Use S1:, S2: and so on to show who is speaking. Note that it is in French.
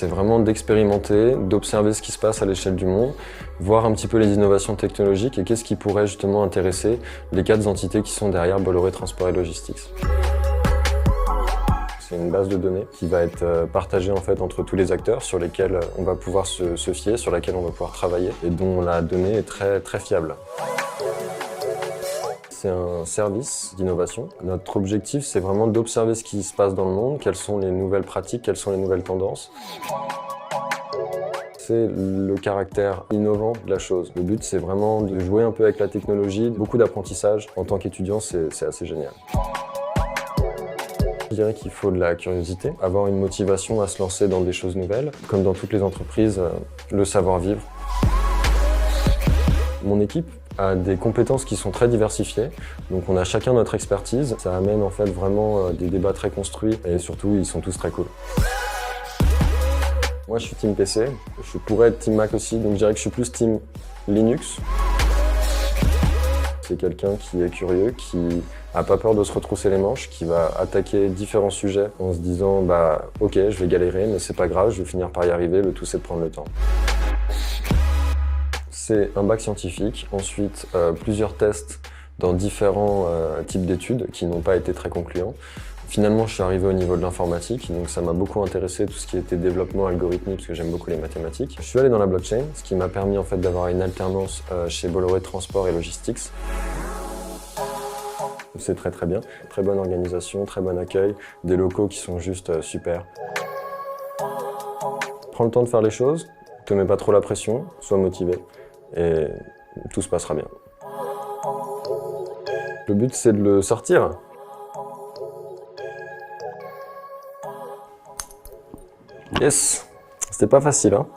S1: c'est vraiment d'expérimenter, d'observer ce qui se passe à l'échelle du monde, voir un petit peu les innovations technologiques et qu'est-ce qui pourrait justement intéresser les 4 entités qui sont derrière Bolloré Transport et Logistics. C'est une base de données qui va être partagée en fait entre tous les acteurs sur lesquels on va pouvoir se fier, sur laquelle on va pouvoir travailler et dont la donnée est très fiable. C'est un service d'innovation. Notre objectif, c'est vraiment d'observer ce qui se passe dans le monde, quelles sont les nouvelles pratiques, quelles sont les nouvelles tendances. C'est le caractère innovant de la chose. Le but, c'est vraiment de jouer un peu avec la technologie, beaucoup d'apprentissage. En tant qu'étudiant, c'est assez génial. Je dirais qu'il faut de la curiosité, avoir une motivation à se lancer dans des choses nouvelles. Comme dans toutes les entreprises, le savoir-vivre. Mon équipe a des compétences qui sont très diversifiées, donc on a chacun notre expertise. Ça amène en fait vraiment des débats très construits et surtout ils sont tous très cool. Moi je suis team PC, je pourrais être team Mac aussi, donc je dirais que je suis plus team Linux. C'est quelqu'un qui est curieux, qui a pas peur de se retrousser les manches, qui va attaquer différents sujets en se disant bah ok je vais galérer mais c'est pas grave, je vais finir par y arriver, le tout c'est de prendre le temps. C'est un bac scientifique, ensuite plusieurs tests dans différents types d'études qui n'ont pas été très concluants. Finalement, je suis arrivé au niveau de l'informatique, donc ça m'a beaucoup intéressé tout ce qui était développement algorithmique parce que j'aime beaucoup les mathématiques. Je suis allé dans la blockchain, ce qui m'a permis en fait d'avoir une alternance chez Bolloré Transport et Logistics. C'est très bien, très bonne organisation, très bon accueil, des locaux qui sont juste super. Prends le temps de faire les choses, ne te mets pas trop la pression, sois motivé et tout se passera bien. Le but c'est de le sortir. Yes! C'était pas facile, hein?